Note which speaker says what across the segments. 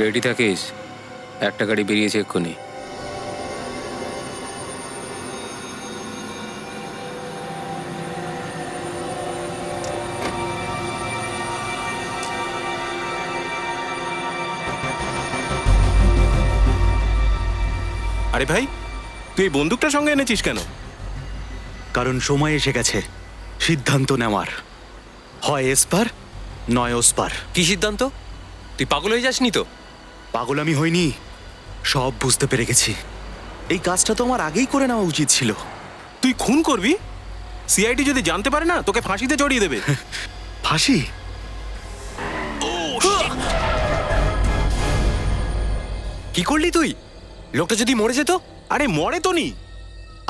Speaker 1: Ready থাকিস, একটা গাড়ি বেরিয়েছে এক্ষুনি।
Speaker 2: আরে ভাই, তুই এই বন্দুকটা সঙ্গে এনেছিস কেন?
Speaker 3: কারণ সময় এসে গেছে সিদ্ধান্ত নেওয়ার, হয় এসপার নয় ওসপার।
Speaker 4: কি সিদ্ধান্ত? তুই পাগল হয়ে যাসনি তো?
Speaker 3: পাগল আমি হইনি, সব বুঝতে পেরে গেছি। এই কাজটা তো আমার আগেই করে নেওয়া উচিত ছিল।
Speaker 2: তুই খুন করবি? সিআইডি যদি জানতে পারে না, তোকে ফাঁসিতে চড়িয়ে দেবে।
Speaker 3: ফাঁসি?
Speaker 4: কি করলি তুই? লোকটা যদি মরে যেত?
Speaker 2: আরে মরে তো নি।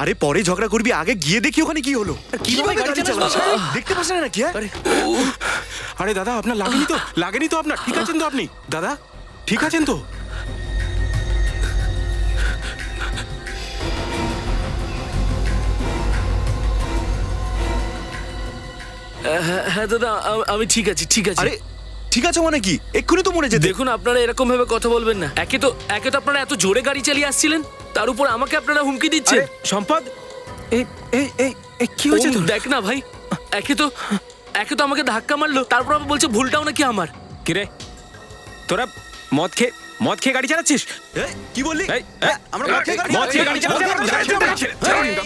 Speaker 3: আরে পরে ঝগড়া করবি, আগে গিয়ে দেখি ওখানে কি হলো।
Speaker 4: কিভাবে গাড়ি চালাস?
Speaker 3: দেখতে পাচ্ছ না নাকি?
Speaker 2: আরে দাদা, আপনার লাগেনি তো? লাগেনি তো আপনার? ঠিক আছেন তো আপনি? দাদা ঠিক আছেন তো?
Speaker 5: হ্যাঁ দাদা, আমি ঠিক আছি, ঠিক আছে।
Speaker 3: আরে ঠিক আছে মানে কি? এক্ষুনি তো মরে যেতে।
Speaker 5: দেখুন, আপনারা এরকম ভাবে কথা বলবেন না। একে তো আপনারা এত জোরে গাড়ি চালিয়ে আসছিলেন, তার উপর আমাকে আপনারা হুমকি দিচ্ছেন।
Speaker 1: সম্পদ, এই এই এই এই, কি হয়েছে তোর?
Speaker 5: দেখ না ভাই, একে তো আমাকে ধাক্কা মারলো, তারপর আবার বলছে ভুলটাও নাকি আমার।
Speaker 1: কিরে, তোরা মদ খেয়ে গাড়ি চালাচ্ছিস?
Speaker 3: কি বললি?
Speaker 1: এই,
Speaker 3: আমরা
Speaker 1: মদ খেয়ে গাড়ি চালাচ্ছিস?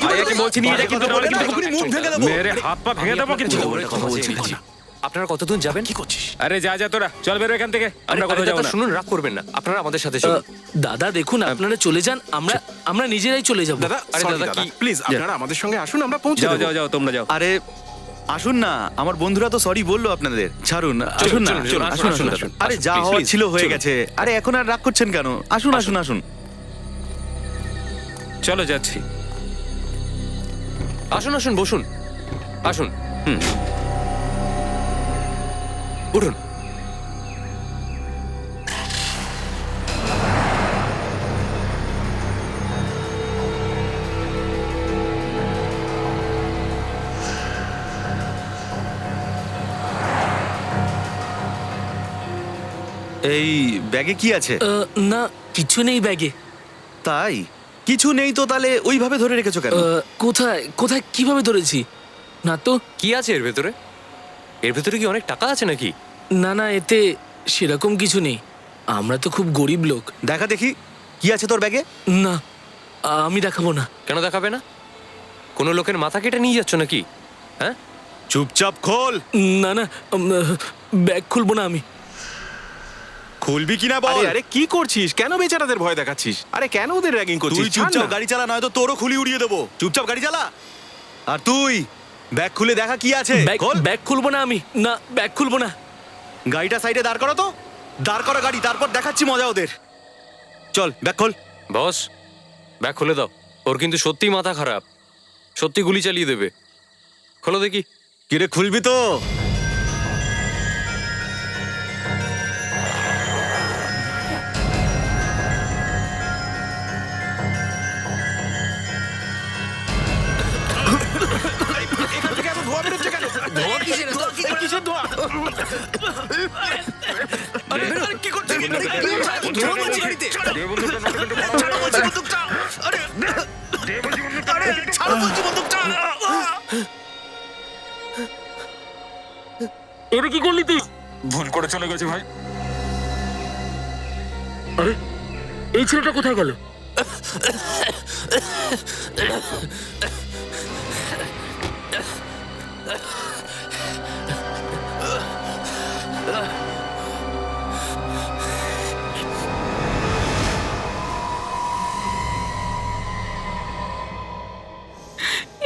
Speaker 1: ভাইয়াকে বলছি নিয়ে যা, কিন্তু নাহলে কিন্তু
Speaker 3: মুখ ভেঙে দেবো।
Speaker 1: মেরে হাত পা ভেঙে দেবো কিন্তু।
Speaker 4: কথা বলছি। আপনারা কতদূর যাবেন?
Speaker 2: কি করছিস?
Speaker 1: আরে যা তোরা, চল বেরো এখান থেকে। আমরা কোথাও যাবো না।
Speaker 4: শুনুন, রাগ করবেন না, আপনারা আমাদের সাথে চলুন।
Speaker 5: দাদা দেখুন, আপনারা চলে যান, আমরা নিজেরাই চলে যাব।
Speaker 2: দাদা,
Speaker 4: আরে
Speaker 2: sorry
Speaker 4: দাদা,
Speaker 2: দাদা,
Speaker 4: কি?
Speaker 2: প্লিজ আপনারা আমাদের সঙ্গে আসুন, আমরা পৌঁছে
Speaker 1: যাও
Speaker 2: দেবো।
Speaker 1: যাও যাও, তোমরা যাও।
Speaker 3: আরে আসুন না, আমার বন্ধুরা তো সরি বললো আপনাদের। ছাড়ুন, আসুন না,
Speaker 2: চলুন, চলুন,
Speaker 3: আসুন
Speaker 2: আসুন,
Speaker 3: আসুন
Speaker 2: আসুন।
Speaker 3: আরে যা
Speaker 2: Please,
Speaker 3: হওয়ার
Speaker 2: please,
Speaker 3: ছিল হয়ে
Speaker 2: চলুন।
Speaker 3: গেছে। আরে এখন আর রাগ করছেন কেন? আসুন আসুন আসুন।
Speaker 1: চলো যাচ্ছি।
Speaker 4: আসুন আসুন, বসুন, আসুন। উঠুন।
Speaker 3: এই ব্যাগে কি আছে?
Speaker 5: না, কিছু নেই ব্যাগে।
Speaker 3: তাই কিছু নেই তো তাহলে ওইভাবে ধরে রেখেছো কেন?
Speaker 5: কোথায় কোথায় কিভাবে ধরেছি? না তো।
Speaker 4: কি আছে এর ভেতরে? এর ভেতরে কি অনেক টাকা আছে নাকি?
Speaker 5: না, এতে সেরকম কিছু নেই। আমরা তো খুব গরিব লোক।
Speaker 3: দেখা দেখি কি আছে তোর ব্যাগে।
Speaker 5: না, আমি দেখাবো না।
Speaker 4: কেন দেখাবে না? কোনো লোকের মাথা কেটে নিয়ে যাচ্ছ নাকি? হ্যাঁ,
Speaker 3: চুপচাপ খোল।
Speaker 5: না, ব্যাগ খুলবো না আমি।
Speaker 3: খুলবি কিনা বল।
Speaker 2: আরে কি করছিস? কেন বেচারাদের ভয় দেখাচ্ছিস? আরে কেন ওদের র্যাগিং করছিস?
Speaker 3: তুই চুপচাপ গাড়ি চালা, নয়তো তোরও খুলি উড়িয়ে দেবো। চুপচাপ গাড়ি চালা। আর তুই ব্যাগ খুলে দেখা কি আছে। খোল।
Speaker 5: ব্যাগ খুলবো না আমি। না, ব্যাগ খুলবো না।
Speaker 3: গাড়িটা সাইডে দাঁড় করো তো। দাঁড় করা গাড়ি, তারপর দেখাচ্ছি মজা ওদের। চল ব্যাগ খোল।
Speaker 4: বস, ব্যাগ খুলে দাও। ওর কিন্তু সত্যি মাথা খারাপ, সত্যি গুলি চালিয়ে দেবে। খোলো দেখি।
Speaker 3: কিরে খুলবি তো?
Speaker 2: এখান থেকে এত ধোঁয়া বেরোচ্ছে কেন?
Speaker 5: ধোঁয়া কিসের?
Speaker 2: কিসের ধোঁয়া?
Speaker 5: কি করছিস? ধোঁয়া বলছি গাড়িতে। ছাড়ো বলছি বন্দুকটা। আরে ছাড়ো বলছি বন্দুকটা। এটা কি করলি তুই?
Speaker 1: ভুল করে চলে গেছে ভাই।
Speaker 5: আরে এই ছেলেটা কোথায় গেল?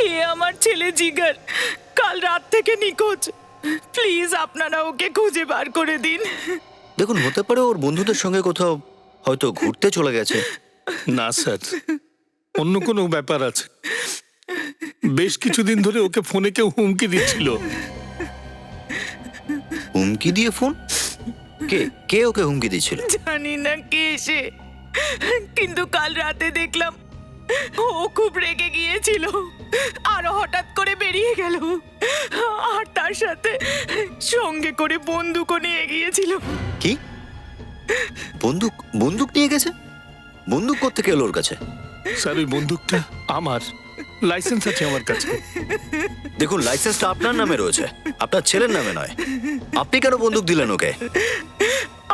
Speaker 6: এ আমার ছেলে জিগার, কাল রাত থেকে নিখোঁজ। প্লিজ আপনারা ওকে খুঁজে বার করে দিন।
Speaker 7: দেখুন, হতে পারে ওর বন্ধুদের সঙ্গে কোথাও হয়তো ঘুরতে চলে গেছে।
Speaker 8: না স্যার, অন্য কোনো ব্যাপার আছে। বেশ কিছুদিন ধরে ওকে ফোনে কেউ হুমকি দিচ্ছিল।
Speaker 7: হুমকি দিয়ে ফোন? কে কে ওকে হুমকি দিয়েছিল?
Speaker 6: জানি না কে সে, কিন্তু কাল রাতে দেখলাম ও খুব রেগে গিয়েছিল আর হঠাৎ করে বেরিয়ে গেল। আর তার সাথে সঙ্গে করে বন্দুকও নিয়ে গিয়েছিল।
Speaker 7: কি বন্দুক বন্দুক নিয়ে গেছে? বন্দুক কোত্থেকে এলো ওর কাছে?
Speaker 8: স্যার ওই বন্দুকটা আমার, লাইসেন্স আছে আমার কাছে।
Speaker 7: দেখুন, লাইসেন্সটা আপনার নামে রয়েছে, আপনার ছেলের নামে নয়। আপনি কেন বন্দুক দিলেন ওকে?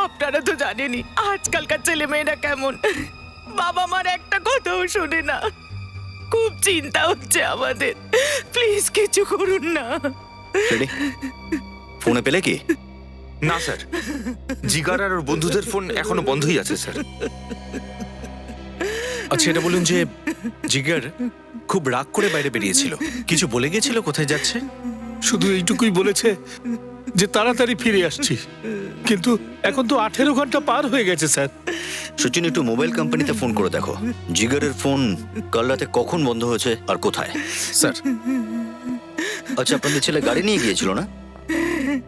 Speaker 6: আপনারা তো জানেনই আজকালকার ছেলে মেয়েরা কেমন, বাবা মার একটা কথাও শোনে না। খুব চিন্তা হচ্ছে আমাদের, প্লিজ কিছু করুন না।
Speaker 7: রেডি? ফোনে পেলে কি?
Speaker 1: না স্যার, জিগার আর ওর বন্ধুদের ফোন এখনো বন্ধই আছে স্যার।
Speaker 5: আচ্ছা এটা বলুন যে জিগার খুব রাগ করে বাইরে বেরিয়েছিল, কিছু বলে গেছিল কোথায় যাচ্ছে?
Speaker 8: শুধু এইটুকুই বলেছে যে তাড়াতাড়ি ফিরে আসছি, কিন্তু এখন তো 18 ঘন্টা পার হয়ে গেছে স্যার।
Speaker 7: সচিন, একটু মোবাইল কোম্পানিতে ফোন করে দেখো জিগারের ফোন কাল রাতে কখন বন্ধ হয়েছে আর কোথায়।
Speaker 5: স্যার
Speaker 7: আচ্ছা, আপনাদের ছেলে গাড়ি নিয়ে গিয়েছিল না?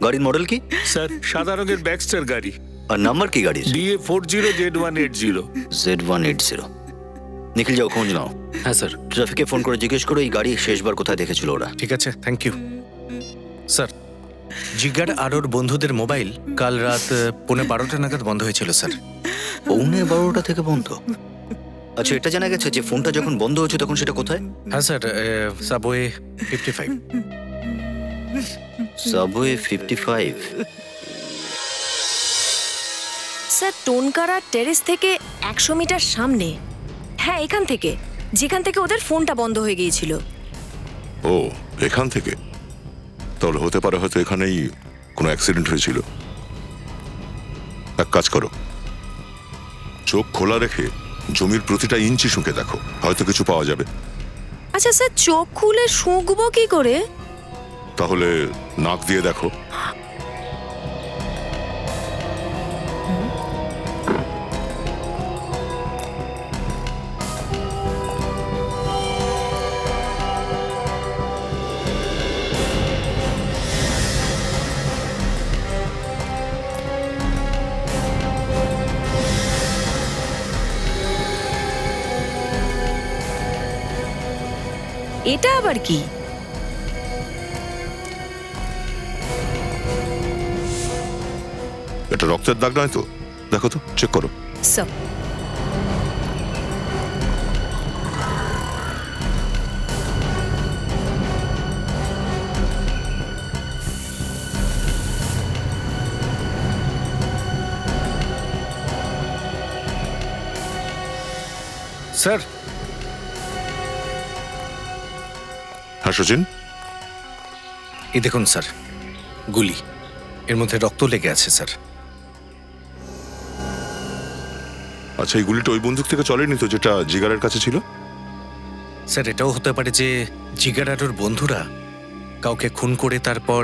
Speaker 7: গাড়ির মডেল কি?
Speaker 8: স্যার সাদা রঙের ব্যাগস্টার গাড়ি,
Speaker 7: আর নাম্বার কি গাড়ির?
Speaker 8: DA40Z180।
Speaker 7: Z180। নিখিল, যাও খোঁজ নাও।
Speaker 5: হ্যাঁ স্যার।
Speaker 7: ট্রাফিকে ফোন করে জিজ্ঞেস করো এই গাড়ি শেষবার কোথায় দেখেছিল ওরা।
Speaker 5: ঠিক আছে, থ্যাংক ইউ স্যার। জিগার আর ওর বন্ধুদের মোবাইল কাল রাত 12:15 নাগাদ বন্ধ হয়েছিল স্যার।
Speaker 7: 12:15 থেকে বন্ধ? আচ্ছা, এটা জানা গেছে যে ফোনটা যখন বন্ধ হয়েছে তখন সেটা কোথায়?
Speaker 5: হ্যাঁ স্যার, সাবওয়ে 55।
Speaker 7: সাবওয়ে 55।
Speaker 9: স্যার টোনকারা টেরেস থেকে 100 মিটার সামনে। হ্যাঁ এখান থেকে, যেখান থেকে ওদের ফোনটা বন্ধ হয়ে গিয়েছিল।
Speaker 10: ও, এখান থেকে? তাহলে হতে পারে হয়তো এখানেই কোনো অ্যাক্সিডেন্ট হয়েছিল। এক কাজ করো, চোখ খোলা রেখে জমির প্রতিটা ইঞ্চি শুঁকে দেখো, হয়তো কিছু পাওয়া যাবে।
Speaker 9: আচ্ছা স্যার, চোখ খুলে শুঁকবো কি করে?
Speaker 10: তাহলে নাক দিয়ে দেখো।
Speaker 9: এটা আবার কি?
Speaker 10: এটা রক্তের দাগ নয় তো? দেখো তো, চেক করো।
Speaker 9: স্যার
Speaker 5: স্যার
Speaker 10: হ্যাঁ সচিন,
Speaker 5: এই দেখুন স্যার, গুলি, এর মধ্যে রক্ত লেগে আছে স্যার।
Speaker 10: আচ্ছা এই গুলিটা ওই বন্দুক থেকে চলেনি তো যেটা জিগারের কাছে ছিল?
Speaker 5: স্যার এটাও হতে পারে যে জিগার আর ওর বন্ধুরা কাউকে খুন করে তারপর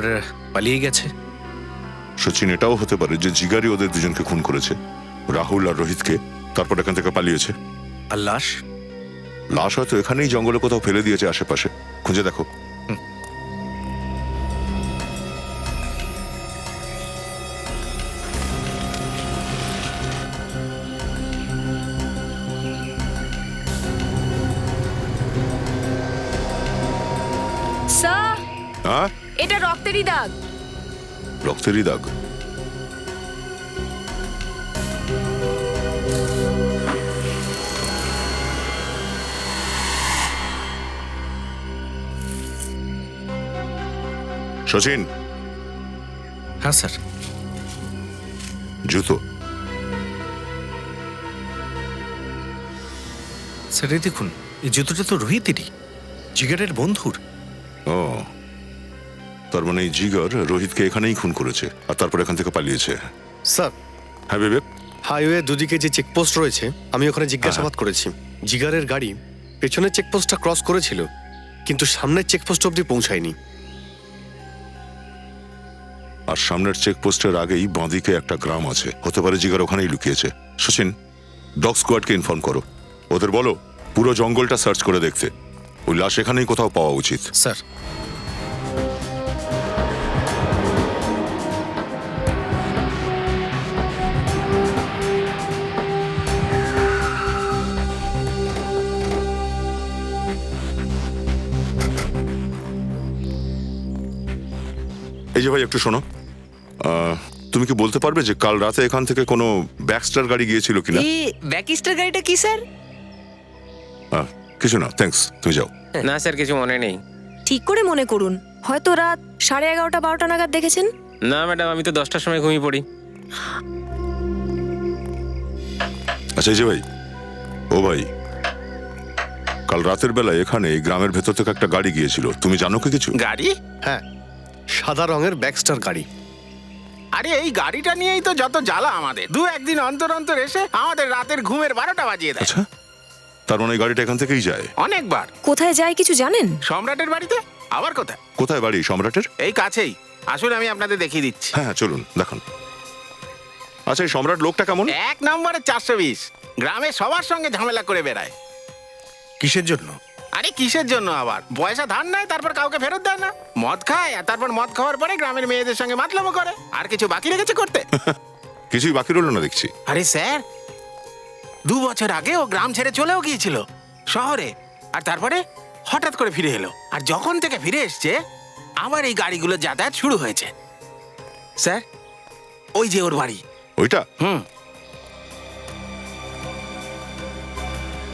Speaker 5: পালিয়ে গেছে।
Speaker 10: সচিন, এটাও হতে পারে যে জিগারই ওদের দুজনকে খুন করেছে, রাহুল আর রোহিতকে, তারপর এখান থেকে পালিয়েছে।
Speaker 5: আর লাশ?
Speaker 10: লাশ হয়তো এখানেই জঙ্গলে কোথাও ফেলে দিয়েছে আশেপাশে, খুঁজে দেখো।
Speaker 9: স্যার,
Speaker 10: হ্যাঁ,
Speaker 9: এটা রক্তেরই দাগ।
Speaker 10: রক্তেরই দাগ? সচিন।
Speaker 5: হ্যাঁ স্যার।
Speaker 10: জুতো?
Speaker 5: স্যার এই দেখুন, এই জুতোটা তো রোহিতেরই, জিগারের বন্ধুর।
Speaker 10: ও, তার মানে এই জিগার রোহিতকে এখানেই খুন করেছে আর তারপর এখান থেকে পালিয়েছে।
Speaker 11: স্যার,
Speaker 10: হ্যাঁ বিবেক?
Speaker 11: হাইওয়ে দুদিকে যে চেকপোস্ট রয়েছে আমি ওখানে জিজ্ঞাসাবাদ করেছি। জিগারের গাড়ি পেছনের চেকপোস্টটা ক্রস করেছিল, কিন্তু সামনের চেকপোস্ট অবধি পৌঁছায়নি।
Speaker 10: আর সামনের চেকপোস্টের আগেই বাঁদিকে একটা গ্রাম আছে, হতে পারে জিগার ওখানেই লুকিয়েছে। সচিন, ডগ স্কোয়াডকে ইনফর্ম করো, ওদের বলো পুরো জঙ্গলটা সার্চ করে দেখতে। ওই লাশ এখানেই কোথাও পাওয়া উচিত।
Speaker 5: স্যার।
Speaker 10: এই যে ভাই একটু শোনো, তুমি কি বলতে পারবে যে কাল রাতে এখান থেকে কোনো ব্যাকস্টার গাড়ি গিয়েছিল কিনা?
Speaker 1: ব্যাকিস্টার গাড়িটা কি স্যার?
Speaker 10: কিছু না, থ্যাঙ্কস, তুমি যাও।
Speaker 4: না স্যার, কিছু মনে নেই।
Speaker 9: ঠিক করে মনে করুন, হয়তো রাত 11:30-12টা নাগাদ দেখেছেন।
Speaker 4: না ম্যাডাম, আমি তো 10টার সময় ঘুমিয়ে পড়ি।
Speaker 10: আচ্ছা এই যে ভাই, ও ভাই, কাল রাতের বেলা এখানে এই গ্রামের ভেতর থেকে একটা গাড়ি গিয়েছিল, তুমি জানো কি কিছু?
Speaker 2: গাড়ি?
Speaker 11: হ্যাঁ, সাদা রঙের ব্যাকস্টার গাড়ি।
Speaker 2: আরে এই গাড়িটা নিয়েই তো যত জ্বালা আমাদের। একদিন অন্তর অন্তর এসে আমাদের রাতের ঘুমের 12টা বাজিয়ে দেয়।
Speaker 10: আচ্ছা, তার মানে এই গাড়িটা এখান থেকেই যায়?
Speaker 2: অনেকবার।
Speaker 9: কোথায় যায় কিছু জানেন?
Speaker 2: সম্রাটের বাড়িতে। আবার কোথায়?
Speaker 10: কোথায় বাড়ি সম্রাটের?
Speaker 2: এই কাছেই। আসুন আমি আপনাদের দেখিয়ে দিচ্ছি।
Speaker 10: হ্যাঁ হ্যাঁ, চলুন দেখান। আচ্ছা, এই সম্রাট লোকটা কেমন?
Speaker 2: 1 নম্বরে 420। গ্রামে সবার সঙ্গে ঝামেলা করে বেড়ায়।
Speaker 5: কিসের জন্য?
Speaker 2: আরে কিসের জন্য আবার? পয়সা ধার নেয়, তারপর কাউকে ফেরত দেয় না। মদ খায়, আর তারপর মদ খাওয়ার পরে গ্রামের মেয়েদের সঙ্গে মাতলামো করে। আর কিছু বাকি রেখেছে করতে?
Speaker 10: কিছুই বাকি রইল না দেখছি।
Speaker 2: আরে স্যার, 2 বছর আগে ও গ্রাম ছেড়ে চলেও গিয়েছিল শহরে, আর তারপরে হঠাৎ করে ফিরে এলো। আর যখন থেকে ফিরে এসছে আবার এই গাড়িগুলো যাতায়াত শুরু হয়েছে। স্যার, ওই যে ওর বাড়ি।
Speaker 10: ওইটা?
Speaker 2: হুম।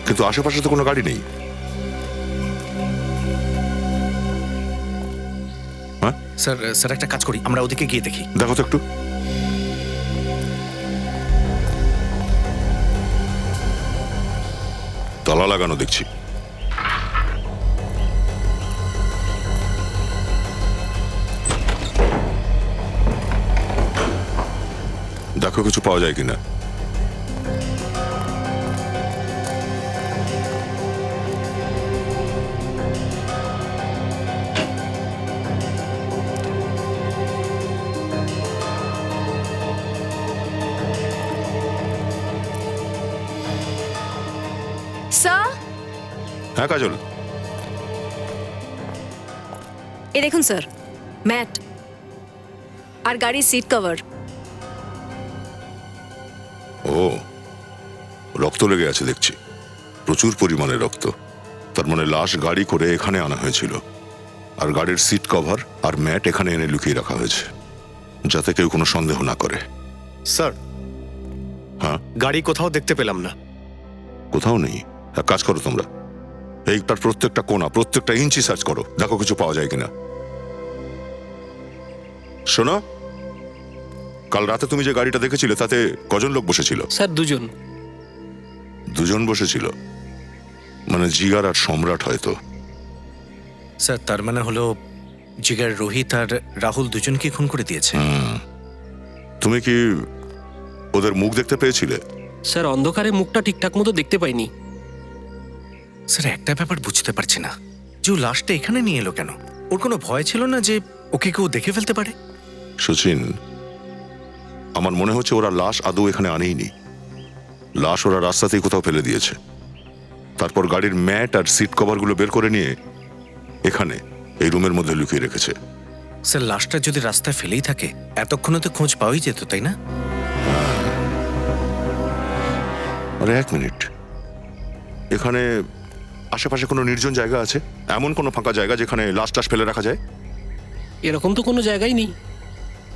Speaker 10: কিন্তু আশেপাশে তো কোনো গাড়ি নেই।
Speaker 5: স্যার একটা কাজ করি, আমরা ওদিকে গিয়ে দেখি।
Speaker 10: দেখো তো একটু। তালা লাগানো দেখছি। দেখো কিছু পাওয়া যায় কিনা।
Speaker 9: স্যার,
Speaker 10: হ্যাঁ কাজল,
Speaker 9: এ দেখুন স্যার, ম্যাট আর গাড়ির সিট কভার।
Speaker 10: ও, রক্ত লেগে আছে দেখছি, প্রচুর পরিমাণে রক্ত। তার মানে লাশ গাড়ি করে এখানে আনা হয়েছিল, আর গাড়ির সিট কভার আর ম্যাট এখানে এনে লুকিয়ে রাখা হয়েছে, যাতে কেউ কোনো সন্দেহ না করে।
Speaker 11: স্যার,
Speaker 10: হ্যাঁ,
Speaker 11: গাড়ি কোথাও দেখতে পেলাম না।
Speaker 10: কোথাও নেই? এক কাজ করো তোমরা, এইটার প্রত্যেকটা কোণা, প্রত্যেকটা ইঞ্চি সার্চ করো, দেখো কিছু পাওয়া যায় কিনা। শোনো, কাল রাতে তুমি যে গাড়িটা দেখেছিলে তাতে কজন লোক বসেছিল?
Speaker 1: স্যার 2 জন।
Speaker 10: 2 জন বসেছিল? মানে জিগার আর সম্রাট হয়তো।
Speaker 5: স্যার, তার মানে হলো জিগার, রোহিত আর রাহুল দুজনকে খুন করে দিয়েছে।
Speaker 10: তুমি কি ওদের মুখ দেখতে পেয়েছিলে?
Speaker 1: স্যার অন্ধকারে মুখটা ঠিকঠাক মতো দেখতে পাইনি।
Speaker 5: স্যার, একটা ব্যাপার বুঝতে পারছি না, যে ও লাশটা এখানে নিয়ে এলো কেন? ওর কোনো ভয় ছিল না যে ওকে কেউ দেখে ফেলতে পারে?
Speaker 10: সচিন, আমার মনে হচ্ছে ওরা লাশ আদৌ এখানে আনেইনি। লাশ ওরা রাস্তাতেই কোথাও ফেলে দিয়েছে, তারপর গাড়ির ম্যাট আর সিট কভারগুলো বের করে নিয়ে এখানে এই রুমের মধ্যে লুকিয়ে রেখেছে।
Speaker 5: স্যার, লাশটা যদি রাস্তায় ফেলেই থাকে এতক্ষণে তো খোঁজ পাওয়াই যেত, তাই না?
Speaker 10: আরে 1 মিনিট, এখানে আশেপাশে কোনো নির্জন জায়গা আছে? এমন কোনো ফাঁকা জায়গা যেখানে লাশ টাশ ফেলে রাখা যায়?
Speaker 1: এরকম তো কোনো জায়গাই নেই।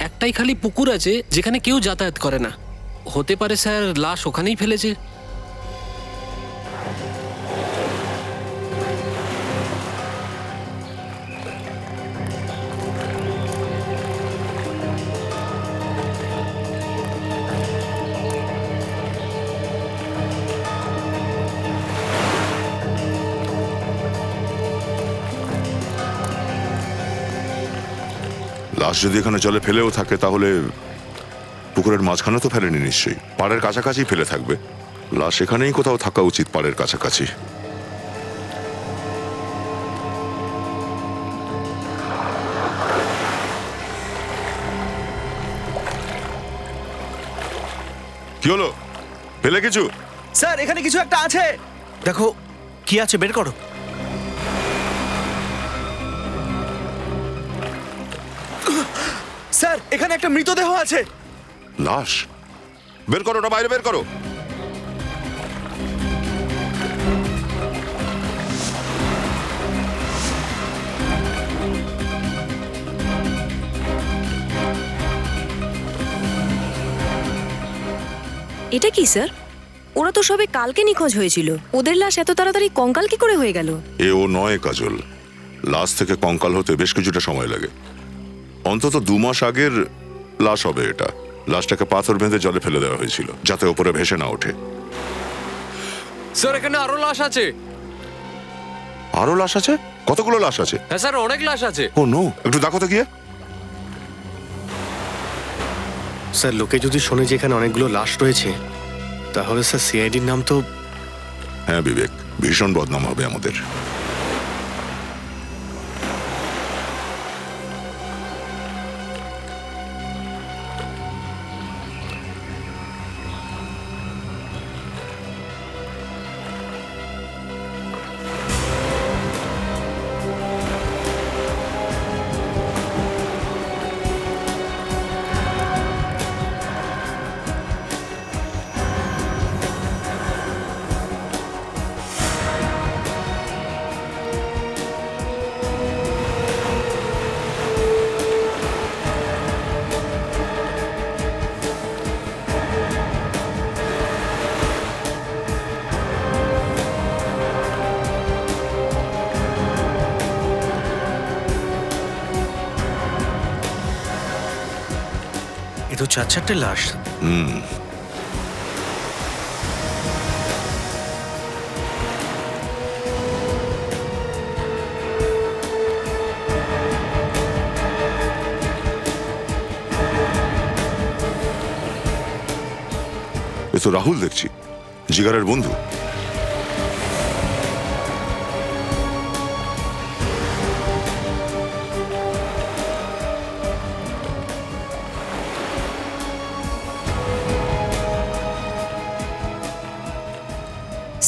Speaker 1: একটাই খালি পুকুর আছে যেখানে কেউ যাতায়াত করে না। হতে পারে স্যার লাশ ওখানেই ফেলেছে।
Speaker 10: লাশ যদি এখানে জলে ফেলেও থাকে তাহলে পুকুরের মাঝখানে তো ফেলেনি নিশ্চয়ই, পাড়ের কাছাকাছি ফেলে থাকবে। লাশ এখানেই কোথাও থাকা উচিত, পাড়ের কাছাকাছি। কি হলো, পেলে কিছু?
Speaker 3: স্যার, এখানে কিছু একটা আছে।
Speaker 5: দেখো কি আছে, বের করো।
Speaker 3: স্যার, এখানে একটা মৃতদেহ আছে।
Speaker 10: লাশ? বের করো, না বাইরে বের করো।
Speaker 9: এটা কি স্যার? ওরা তো সবে কালকে নিখোঁজ হয়েছিল, ওদের লাশ এত তাড়াতাড়ি কঙ্কাল কি করে হয়ে গেল?
Speaker 10: এ ও নয় কাজল, লাশ থেকে কঙ্কাল হতে বেশ কিছুটা সময় লাগে। অন্তত 2 মাস আগের লাশ হবে এটা। লাশটাকে পাথর বেঁধে জলে ফেলে দেওয়া হয়েছিল যাতে ওপরে ভেসে না ওঠে।
Speaker 4: স্যার এখানে আরো লাশ আছে।
Speaker 10: আরো লাশ আছে? কতগুলো লাশ আছে?
Speaker 4: হ্যাঁ স্যার, অনেক লাশ আছে।
Speaker 10: ও নো, একটু দেখো তো গিয়ে।
Speaker 11: স্যার লোকে যদি শোনে যে এখানে অনেকগুলো লাশ রয়েছে, তাহলে স্যার সিআইডির নাম তো...
Speaker 10: হ্যাঁ বিবেক, ভীষণ বদনাম হবে আমাদের।
Speaker 5: এ তো 4-4টে লাশ।
Speaker 10: এ তো রাহুল দেখছি, জিগারের বন্ধু।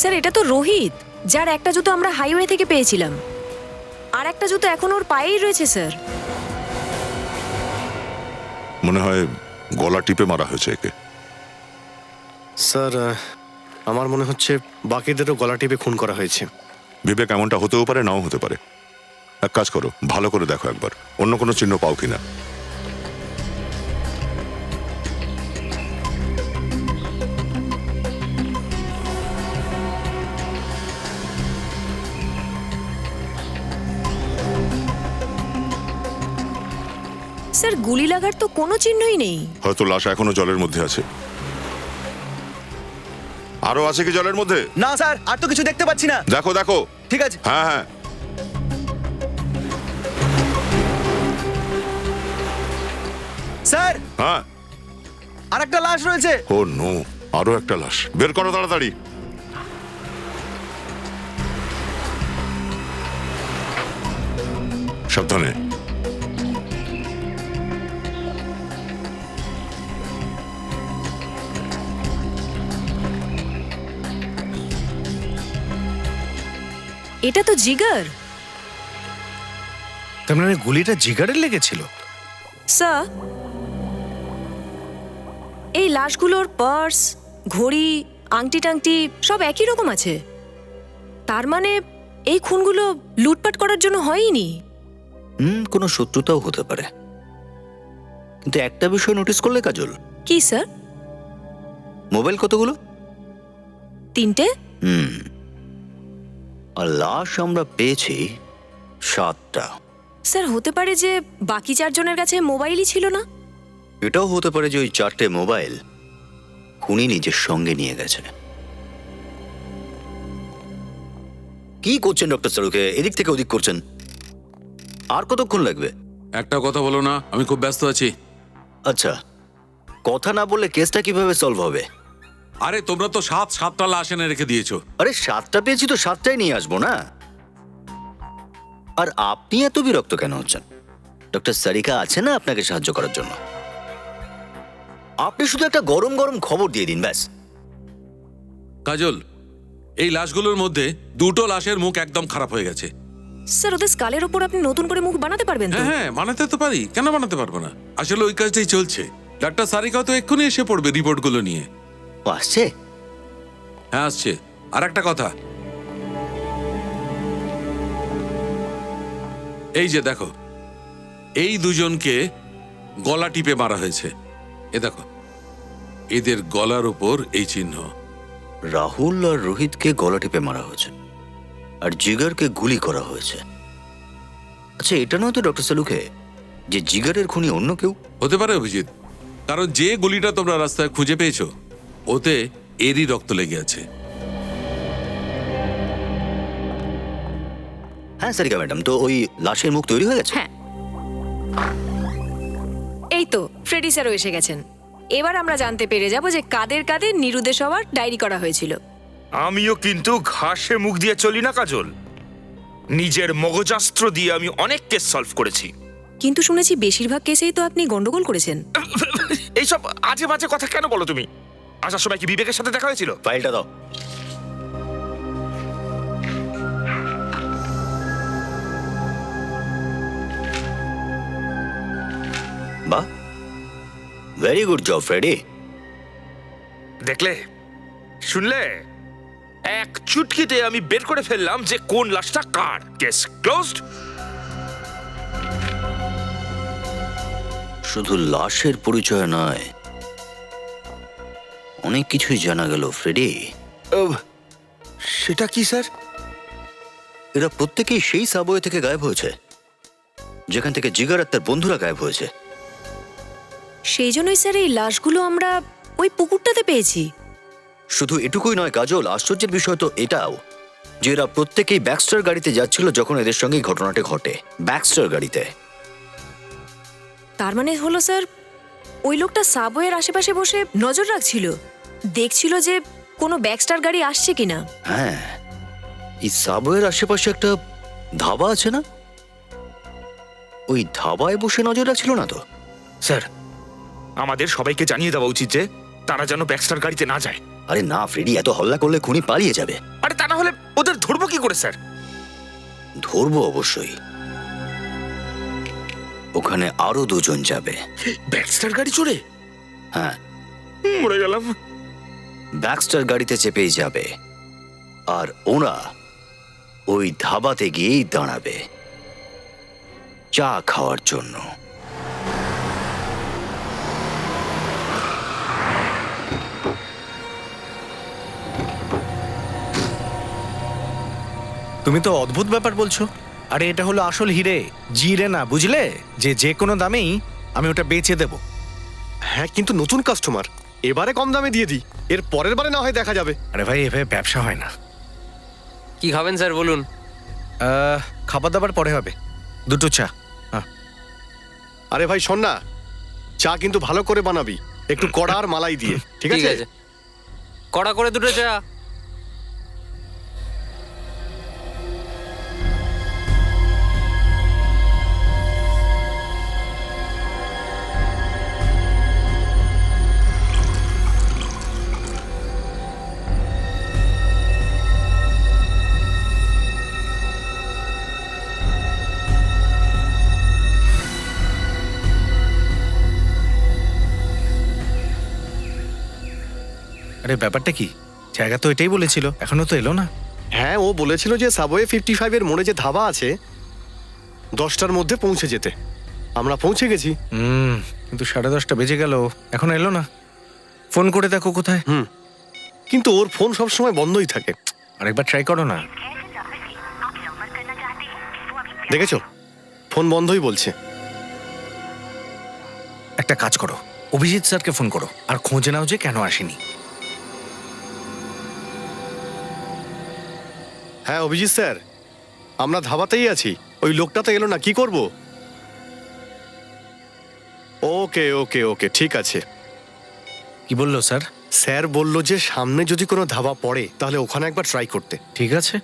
Speaker 9: স্যার এটা তো রোহিত, যার একটা জুতো আমরা হাইওয়ে থেকে পেয়েছিলাম, আর একটা জুতো এখন ওর পায়েই রয়েছে স্যার।
Speaker 10: মনে হয় গলা টিপে মারা হয়েছে একে।
Speaker 11: স্যার আমার মনে হচ্ছে বাকিদেরও গলা টিপে খুন করা হয়েছে।
Speaker 10: বিবেক, এমনটা হতেও পারে, নাও হতে পারে। এক কাজ করো, ভালো করে দেখো একবার, অন্য কোনো চিহ্ন পাও কিনা।
Speaker 9: স্যার গুলি লাগার তো কোনো চিহ্নই নেই।
Speaker 10: হয়তো লাশ এখনো জলের মধ্যে আছে। আরো আছে কি জলের মধ্যে?
Speaker 3: না স্যার, আর তো কিছু দেখতে পাচ্ছি না।
Speaker 10: দেখো দেখো।
Speaker 3: ঠিক আছে।
Speaker 10: হ্যাঁ হ্যাঁ।
Speaker 3: স্যার
Speaker 10: হ্যাঁ,
Speaker 3: আর একটা লাশ রয়েছে।
Speaker 10: ও নো, আরো একটা লাশ। বের করো তাড়াতাড়ি। সাবধানে।
Speaker 9: এটা তো জিগার।
Speaker 5: তার মানে গুলিটা জিগারের লেগেছিল?
Speaker 9: স্যার এই লাশগুলোর পার্স, ঘড়ি, আংটি টাংটি সব একই রকম আছে। তার মানে এই খুনগুলো লুটপাট করার জন্য হয়নি।
Speaker 7: কোনো শত্রুতাও হতে পারে। কিন্তু একটা বিষয় নোটিস করলে কাজল?
Speaker 9: কি স্যার?
Speaker 7: মোবাইল কতগুলো?
Speaker 9: 3টে।
Speaker 7: আর লাশ আমরা পেয়েছি 7টা।
Speaker 9: স্যার হতে পারে যে বাকি 4 জনের কাছে মোবাইলই ছিল না।
Speaker 7: এটাও হতে পারে যে ওই 4টে মোবাইল খুনি নিজের সঙ্গে নিয়ে গেছে। কি করছেন ডক্টর সারুকে? এদিক থেকে ওদিক করছেন। আর কতক্ষণ লাগবে?
Speaker 12: একটা কথা বলো না, আমি খুব ব্যস্ত আছি।
Speaker 7: আচ্ছা, কথা না বললে কেসটা কিভাবে সলভ হবে?
Speaker 12: আরে তোমরা তো 7টা লাশ এনে রেখে দিয়েছো।
Speaker 7: আরে 7টা পেয়েছি তো 7টাই নিয়ে আসবো না। আর আপনি এত বিরক্ত কেন হচ্ছেন? ডক্টর সারিকা আছে না আপনাকে সাহায্য করার জন্য। আপনি শুধু একটা গরম গরম খবর দিয়ে দিন ব্যাস।
Speaker 12: কাজল, এই লাশগুলোর মধ্যে 2টো লাশের মুখ একদম খারাপ হয়ে গেছে।
Speaker 9: স্যার ওদের স্কালের উপর আপনি নতুন করে মুখ বানাতে পারবেন তো?
Speaker 12: হ্যাঁ, বানাতে তো পারি, কেন বানাতে পারবো না? আসলে ওই কাজটাই চলছে। ডাক্তার সারিকা তো এক্ষুনি এসে পড়বে রিপোর্টগুলো নিয়ে।
Speaker 7: আসছে?
Speaker 12: হ্যাঁ আসছে। আর একটা কথা, এই যে দেখো, এই দুজনকে গলা টিপে মারা হয়েছে। এ দেখো। এদের গলার ওপর এই চিহ্ন।
Speaker 7: রাহুল আর রোহিতকে গলা টিপে মারা হয়েছে আর জিগারকে গুলি করা হয়েছে। আচ্ছা, এটা নয় তো ডক্টর সালুকে যে জিগারের খুনি অন্য কেউ?
Speaker 12: হতে পারে অভিজিৎ, কারণ যে গুলিটা তোমরা রাস্তায় খুঁজে পেয়েছো ওতে এরই রক্ত লেগে আছে।
Speaker 7: হ্যাঁ সারিকা ম্যাডাম, তো ওই লাশের মুখ তৈরি হয়ে গেছে?
Speaker 9: হ্যাঁ, এই তো ফ্রেডি স্যারও এসে গেছেন। এবার আমরা জানতে পেরে যাব যে কাদের কাদের নিরুদ্দেশ হওয়ার ডায়েরি করা হয়েছিল।
Speaker 13: আমিও কিন্তু ঘাসে মুখ দিয়ে চলি না কাজল। নিজের মগজাস্ত্র দিয়ে আমি অনেক কেস সলভ করেছি।
Speaker 9: কিন্তু শুনেছি বেশিরভাগ কেসেই তো আপনি গন্ডগোল করেছেন।
Speaker 13: এইসব আজে বাজে কথা কেন বলো তুমি? আসার সময় কি বিবেকের সাথে দেখা হয়েছিল?
Speaker 7: ফাইলটা দাও। বাহ, ভেরি গুড জব ফ্রেডি।
Speaker 13: দেখলে, শুনলে, এক চুটকিতে আমি বের করে ফেললাম যে কোন লাশটা কার। Case closed.
Speaker 7: শুধু লাশের পরিচয় নয়, অনেক কিছুই জানা গেল ফ্রেডি।
Speaker 13: সেটা কি স্যার?
Speaker 7: এরা প্রত্যেকেই সেই সাবওয়ে থেকে গায়েব হয়েছে যেখান থেকে জিগার আর তার বন্ধুরা গায়েব হয়েছে।
Speaker 9: সেই জন্যই স্যার এই লাশগুলো আমরা ওই পুকুরটাতে পেয়েছি।
Speaker 7: শুধু এটুকুই নয় কাজল, আশ্চর্যের বিষয় তো এটাও যে এরা প্রত্যেকেই ব্যাক্সটার গাড়িতে যাচ্ছিল যখন এদের সঙ্গে এই ঘটনাটা ঘটে। ব্যাক্সটার গাড়িতে।
Speaker 9: তার মানে হলো স্যার, ওই লোকটা সাবওয়ের আশেপাশে বসে নজর রাখছিল, দেখছিল যে কোনো ব্যাকস্টার গাড়ি আসছে কিনা।
Speaker 7: হ্যাঁ, এই সাবওয়ের আশেপাশে একটা ধাবা আছে না? ওই ধাবায় বসে নজর রাখছিল না তো?
Speaker 13: স্যার, আমাদের সবাইকে জানিয়ে দেওয়া উচিত যে তারা যেন ব্যাকস্টার গাড়িতে না যায়।
Speaker 7: আরে না ফ্রেডি, এত হল্লা করলে খুনি পালিয়ে যাবে।
Speaker 13: আরে তা না হলে ওদের ধরবো কি করে স্যার?
Speaker 7: ধরবো অবশ্যই। ওখানে আরো দুজন যাবে।
Speaker 13: ব্যাকস্টার গাড়ি চড়ে?
Speaker 7: হ্যাঁ,
Speaker 13: মরে গেলাম।
Speaker 7: ব্যাক্সটার গাড়িতে চেপেই যাবে আর ওরা ওই ধাবাতে গিয়েই দাঁড়াবে চা খাওয়ার জন্য।
Speaker 5: তুমি তো অদ্ভুত ব্যাপার বলছো। আরে এটা হলো আসল হিরে, জিরে না, বুঝলে? যে কোনো দামেই আমি ওটা বেচে দেব।
Speaker 11: হ্যাঁ, কিন্তু নতুন কাস্টমার, এবারে কম দামে দিয়ে দিই, এর পরের বারে না হয় দেখা যাবে।
Speaker 5: আরে ভাই, এভাবে ব্যবসা হয় না।
Speaker 4: কি খাবেন স্যার বলুন?
Speaker 5: খাবার দাবার পরে হবে, দুটো চা।
Speaker 11: আরে ভাই শোন না, চা কিন্তু ভালো করে বানাবি, একটু কড়া আর মালাই দিয়ে, ঠিক আছে?
Speaker 4: কড়া করে দুটো চা।
Speaker 5: আরে ব্যাপারটা কি? জায়গা তো এটাই বলেছিল, এখনো তো এলো না।
Speaker 11: হ্যাঁ, ও বলেছিল যে সাবওয়ে 55 এর মোড়ে যে ধাবা আছে 10টার মধ্যে পৌঁছে যেতে। আমরা পৌঁছে গেছি।
Speaker 5: কিন্তু 10:30 বেজে গেল, এখনো এলো না। ফোন করে দেখো কোথায়।
Speaker 11: কিন্তু ওর ফোন সবসময় বন্ধই থাকে।
Speaker 5: আরেকবার ট্রাই করো না।
Speaker 11: দেখেছো, ফোন বন্ধই বলছে।
Speaker 5: একটা কাজ করো, অভিজিৎ স্যারকে ফোন করো আর খোঁজে নাও যে কেন আসেনি।
Speaker 11: হ্যাঁ অভিজিৎ স্যার, আমরা ধাবাতেই আছি, ওই লোকটা তো এলো না, কি করব? ওকে ওকে ওকে, ঠিক আছে।
Speaker 5: কি বললো স্যার?
Speaker 11: স্যার বলল যে সামনে যদি কোনো ধাবা পড়ে তাহলে ওখানে একবার ট্রাই করতে।
Speaker 5: ঠিক আছে,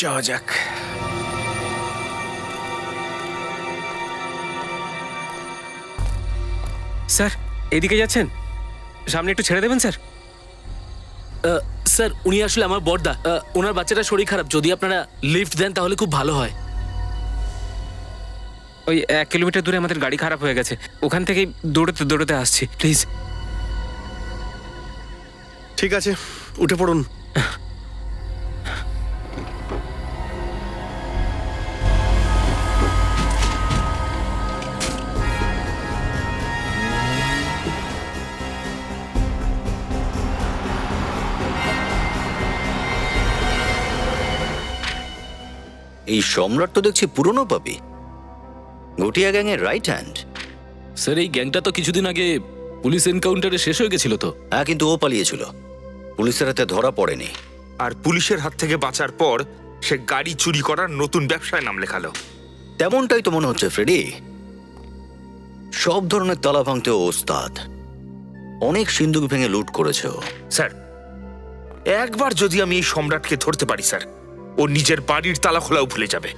Speaker 5: যাওয়া যাক।
Speaker 1: স্যার, এদিকে যাচ্ছেন? সামনে একটু ছেড়ে দেবেন স্যার। স্যার, উনি আসলে আমার বড়দা। ওনার বাচ্চাটা শরীর খারাপ, যদি আপনারা লিফট দেন তাহলে খুব ভালো হয়। ওই 1 কিলোমিটার দূরে আমাদের গাড়ি খারাপ হয়ে গেছে, ওখান থেকেই দৌড়তে দৌড়তে আসছি, প্লিজ।
Speaker 11: ঠিক আছে, উঠে পড়ুন।
Speaker 7: এই সম্রাট তো দেখছি পুরনো পাপি, ঘটিয়া গ্যাংয়ের রাইট হ্যান্ড।
Speaker 1: স্যার এই গ্যাংটা তো কিছুদিন আগে পুলিশ এনকাউন্টারে শেষ হয়ে গেছিল তো।
Speaker 7: হ্যাঁ, কিন্তু ও পালিয়েছিল, পুলিশের হাতে ধরা পড়েনি।
Speaker 13: আর পুলিশের হাত থেকে বাঁচার পর সে গাড়ি চুরি করার নতুন ব্যবসায় নাম লেখালো।
Speaker 7: তেমনটাই তো মনে হচ্ছে ফ্রেডি। সব ধরনের তালা ভাঙতে ও ওস্তাদ, অনেক সিন্দুক ভেঙে লুট করেছে ও।
Speaker 13: স্যার, একবার যদি আমি এই সম্রাটকে ধরতে পারি স্যার, ও নিজের বাড়ির তালা খোলাও ভুলে যাবে।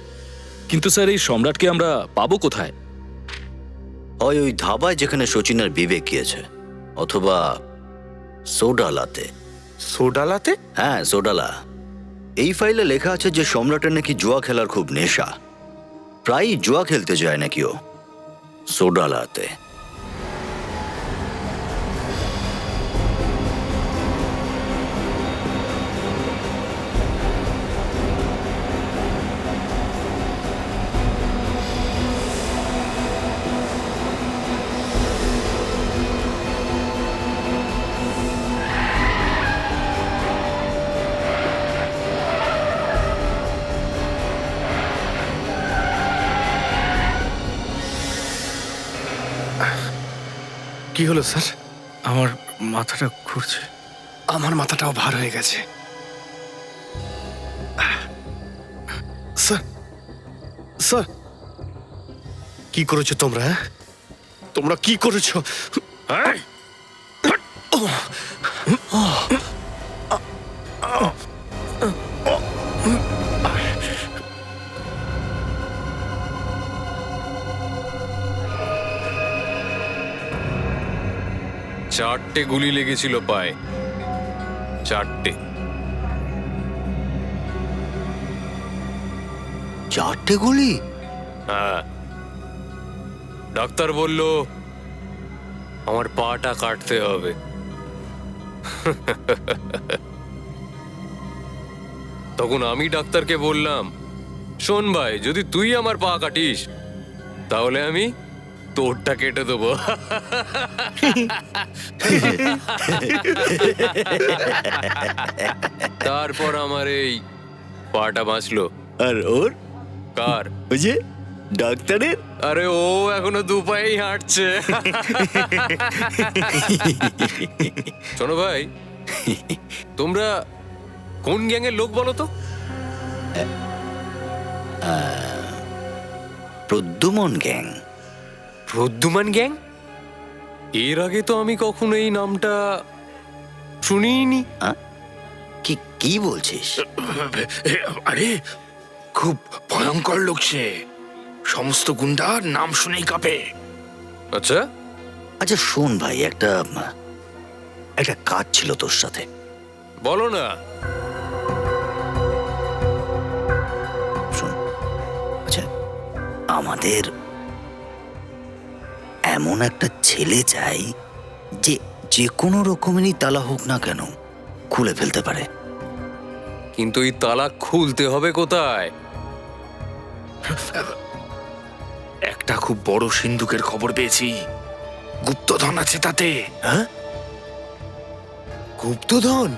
Speaker 1: কিন্তু স্যার এই সম্রাটকে আমরা পাবো কোথায়?
Speaker 7: হয় ওই ধাবায় যেখানে শচীনের বিবেক গিয়েছে, অথবা সোডালাতে।
Speaker 13: সোডালাতে?
Speaker 7: হ্যাঁ, সোডালা। এই ফাইলে লেখা আছে যে সম্রাটের নাকি জুয়া খেলার খুব নেশা, প্রায়ই জুয়া খেলতে যায় নাকি ও সোডালাতে।
Speaker 11: কি হলো স্যার?
Speaker 5: আমার মাথাটা ঘুরছে।
Speaker 11: আমার মাথাটাও ভার হয়ে গেছে। স্যার, স্যার, কি করেছো তোমরা? হ্যাঁ, তোমরা কি করেছো?
Speaker 4: চারটে গুলি লেগেছিল পায়ে, চারটে।
Speaker 7: চারটে গুলি?
Speaker 4: হ্যাঁ, ডাক্তার বলল আমার পাটা কাটতে হবে। তখন আমি ডাক্তারকে বললাম, শোন ভাই, যদি তুই আমার পা কাটিস তাহলে আমি তোরটা কেটে দেবো। তারপর আমার এই পাটা বাঁচলো।
Speaker 7: আর ওর?
Speaker 4: কার?
Speaker 7: ওই যে ডাক্তারের।
Speaker 4: আরে ও এখনো দুপায়েই হাঁটছে। শোনো ভাই, তোমরা কোন গ্যাংয়ের লোক বলো তো?
Speaker 7: প্রদ্যুমন গ্যাং।
Speaker 4: প্রদ্যুমান গ্যাং? এর আগে তো আমি কখনো এই নামটা শুনিনি।
Speaker 7: কি কি বলছিস?
Speaker 13: আরে খুব ভয়ঙ্কর লোক সে, সমস্ত গুন্ডার নাম শুনেই কাঁপে।
Speaker 4: আচ্ছা
Speaker 7: আচ্ছা, শোন ভাই, একটা কাজ ছিল তোর সাথে।
Speaker 4: বলো না।
Speaker 7: শোন, আচ্ছা, আমাদের এমন একটা ছেলে চাই যে যে কোনো রকমেরই তালা হোক না কেন খুলে ফেলতে পারে।
Speaker 4: কিন্তু এই তালা খুলতে হবে কোথায়?
Speaker 13: একটা খুব বড় সিন্ধুকের খবর পেয়েছি, গুপ্তধন আছে তাতে।
Speaker 11: হ্যাঁ, গুপ্তধন?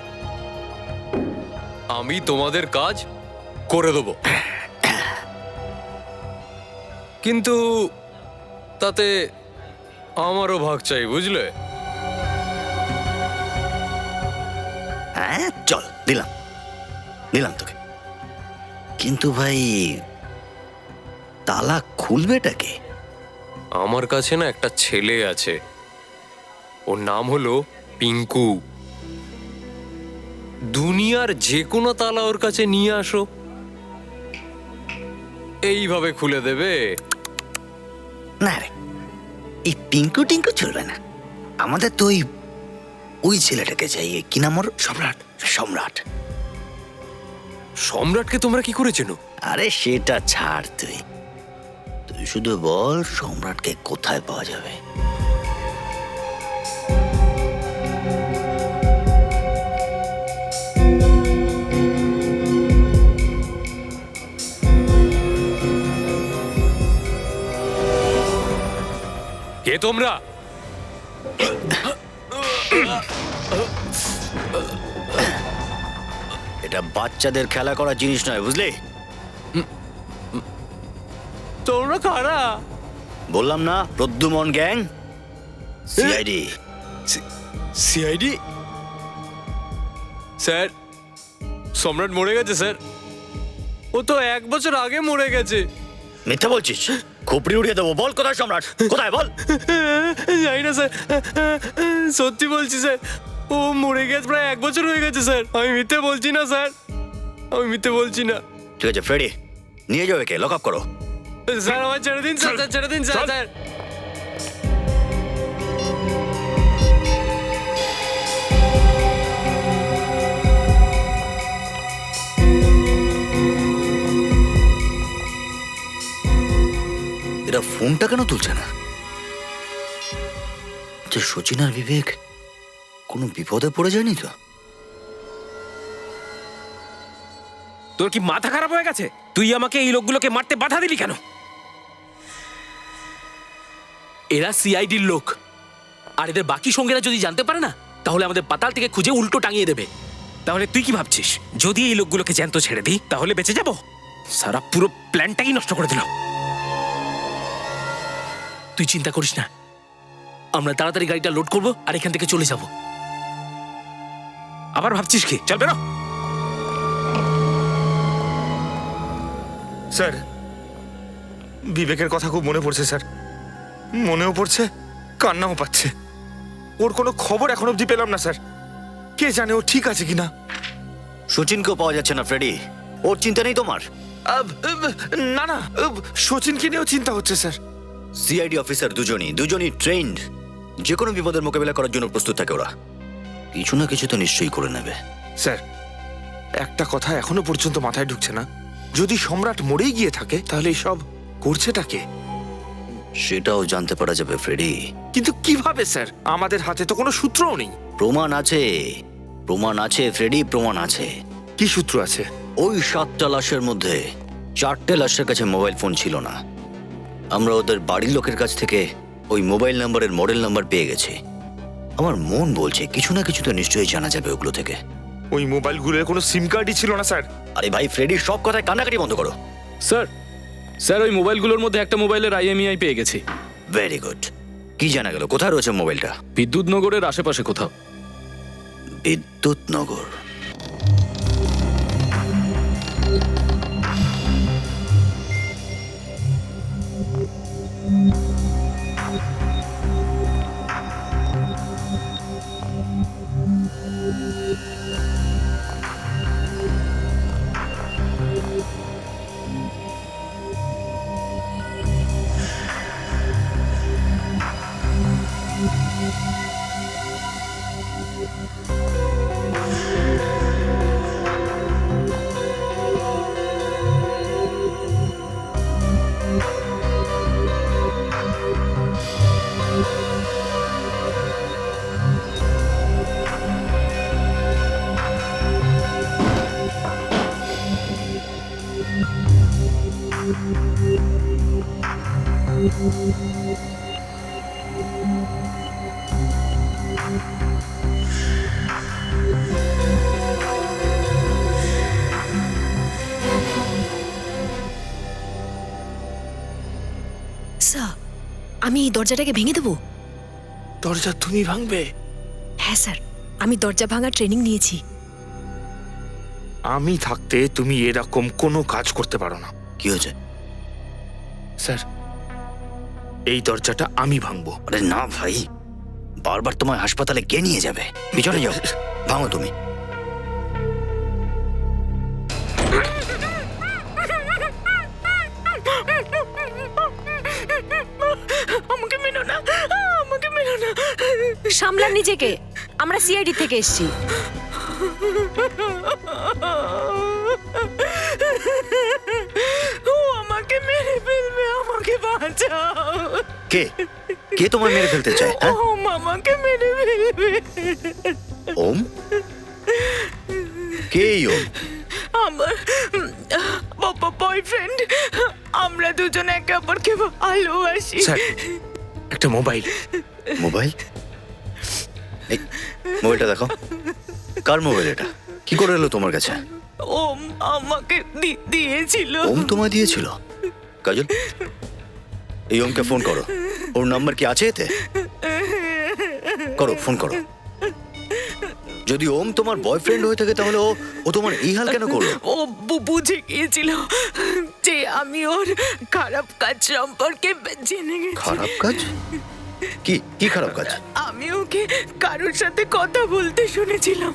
Speaker 4: আমি তোমাদের কাজ করে দেবো, কিন্তু তাতে আমারও ভাগ চাই, বুঝলে?
Speaker 7: হ্যাঁ, চল, দিলাম দিলাম তোকে। কিন্তু ভাই, তালা খুলবেটাকে?
Speaker 4: আমার কাছে না একটা ছেলে আছে, ওর নাম হলো পিঙ্কু। দুনিয়ার যে কোনো তালা ওর কাছে নিয়ে আসো, এইভাবে খুলে দেবে।
Speaker 7: না রে, এই টিঙ্কু টিঙ্কু চলবে না। আমাদের তো ওই ছেলেটাকে চাই। কি নাম ওর?
Speaker 13: সম্রাট।
Speaker 7: সম্রাট।
Speaker 4: সম্রাটকে তোমরা কি করে চেনো?
Speaker 7: আরে সেটা ছাড়, তুই শুধু বল সম্রাটকে কোথায় পাওয়া যাবে।
Speaker 4: কে তোমরা?
Speaker 7: এটা বাচ্চাদের খেলা করার জিনিস নয়, বুঝলি?
Speaker 1: তোমরা কারা?
Speaker 7: বললাম না, Pradyuman gang, CID.
Speaker 4: CID? Sir, সম্রাট মরে গেছে স্যার। ও তো 1 বছর আগে মরে গেছে।
Speaker 7: মিথ্যা বলছিস? খুপড়ি উড়িয়ে দেবো। বল কোথায় সম্রাট, কোথায় বল।
Speaker 4: জানি না স্যার, সত্যি বলছি স্যার। ও মরে গেছে প্রায় 1 বছর হয়ে গেছে স্যার। আমি মিথ্যে বলছি না স্যার, আমি মিথ্যে বলছি না।
Speaker 7: ঠিক আছে ফ্রেডি, নিয়ে যাও একে, লক আপ করো।
Speaker 4: স্যার আমার ছেড়ে দিন স্যার, ছেড়ে দিন স্যার। স্যার
Speaker 7: এরা ফোনটা কেন তুলছে না? যে সচিন আর বিবেক কোনো বিপদে পড়ে যায়নি তো?
Speaker 1: তোর কি মাথা খারাপ হয়ে গেছে? তুই আমাকে এই লোকগুলোকে মারতে বাধা দিলি কেন? এরা সিআইডির লোক, আর এদের বাকি সঙ্গীরা যদি জানতে পারে না, তাহলে আমাদের পাতাল থেকে খুঁজে উল্টো টাঙিয়ে দেবে। তাহলে তুই কি ভাবছিস, যদি এই লোকগুলোকে জ্যান্ত ছেড়ে দিই তাহলে বেঁচে যাব? সারা পুরো প্ল্যানটাই নষ্ট করে দিল। তুই চিন্তা করিস না, আমরা তাড়াতাড়ি গাড়িটা লোড করব আর এখান থেকে চলে যাব। আবার ভাবছিস কি? চল বেরো।
Speaker 13: স্যার, বিবেকের কথা খুব মনে পড়ছে স্যার। মনেও পড়ছে, কান্নাও পাচ্ছে। ওর কোনো খবর এখন অবধি পেলাম না স্যার। কে জানে ও ঠিক আছে কিনা।
Speaker 7: সচিনকেও পাওয়া যাচ্ছে না ফ্রেডি। ওর চিন্তা নেই তোমার?
Speaker 13: না না, সচিনকে নিয়েও চিন্তা হচ্ছে স্যার।
Speaker 7: সিআইডি অফিসার দুজনই ট্রেন্ড। যে কোনো বিপদের মোকাবিলা করার জন্য প্রস্তুত থাকে ওরা। কিছু না কিছু তো নিশ্চয়ই করে নেবে।
Speaker 13: স্যার, একটা কথা এখনো পর্যন্ত মাথায় ঢুকছে না। যদি সম্রাট মরেই গিয়ে থাকে তাহলে এইসব করছেটা কে?
Speaker 7: সেটাও জানতে পারা যাবে ফ্রেডি।
Speaker 13: কিন্তু কিভাবে স্যার? আমাদের হাতে তো কোনো সূত্রও নেই।
Speaker 7: প্রমাণ আছে, প্রমাণ আছে ফ্রেডি, প্রমাণ আছে।
Speaker 13: কি সূত্র আছে?
Speaker 7: ওই 7টা লাশের মধ্যে 4টে লাশের কাছে মোবাইল ফোন ছিল না। আমরা ওদের বাড়ির লোকের কাছ থেকে ওই মোবাইল নাম্বারের মডেল নাম্বার পেয়ে গেছি। আমার মন বলছে কিছু না কিছু তো নিশ্চয়ই জানা যাবে ওগুলো থেকে।
Speaker 13: ওই মোবাইলগুলোর কোনো সিম কার্ডই ছিল না স্যার।
Speaker 7: আরে ভাই ফ্রেডি, সব কথায় কান্নাকাটি বন্ধ করো।
Speaker 1: স্যার ওই মোবাইলগুলোর মধ্যে একটা মোবাইলের IMEI পেয়ে গেছি।
Speaker 7: Very good. কি জানা গেল? কোথায় রয়েছে মোবাইলটা?
Speaker 1: বিদ্যুৎনগরের আশেপাশে কোথাও।
Speaker 7: বিদ্যুৎনগর?
Speaker 9: স্যার, আমি এই দরজাটাকে ভেঙে দেবো?
Speaker 13: দরজা তুমি ভাঙবে?
Speaker 9: হ্যাঁ স্যার, আমি দরজা ভাঙার ট্রেনিং নিয়েছি।
Speaker 13: আমি থাকতে তুমি এরকম কোনো কাজ করতে পারো না।
Speaker 7: কি হয়েছে
Speaker 13: স্যার? এই দরজাটা আমি ভাঙবো।
Speaker 7: আরে না ভাই, বারবার তোমায় হাসপাতালে কে নিয়ে যাবে? পিছনে যাও, ভাঙো তুমি।
Speaker 6: আমাকে মেনো না, আমাকে মেনো না।
Speaker 9: সামলান নিজেকে, আমরা সিআইডি থেকে এসেছি।
Speaker 6: ও আমাকে মেরে ফেলবে, আমাকে বাঁচাও।
Speaker 7: কে কে তোমায় মেরে ফেলতে চায়? হ্যাঁ,
Speaker 6: ওম আমাকে মেরে ফেলবে।
Speaker 7: ওম? কে এই ওম?
Speaker 6: আমার বয়ফ্রেন্ড। আমরা দুজন একে অপরকে ভালোবাসি।
Speaker 13: স্যার, একটা মোবাইল।
Speaker 7: মোবাইল? এই মোবাইলটা দেখো। কার মোবাইল এটা? কি করে এলো তোমার কাছে?
Speaker 6: ওম আমাকে দিয়েছিল।
Speaker 7: ওম তোমায় দিয়েছিল? কাজল, এই ওমকে ফোন করো। ওর নাম্বার কি আছে এতে? করো, ফোন করো। যদি ওম তোমার বয়ফ্রেন্ড হয়ে থাকে তাহলে ও তোমার এই হাল কেন করলো?
Speaker 6: ও বুঝে গিয়েছিল যে আমি ওর খারাপ কাজ সম্পর্কে জেনে গেছি।
Speaker 7: খারাপ কাজ? কি কি খারাপ কাজ?
Speaker 6: আমি ওকে কারোর সাথে কথা বলতে শুনেছিলাম।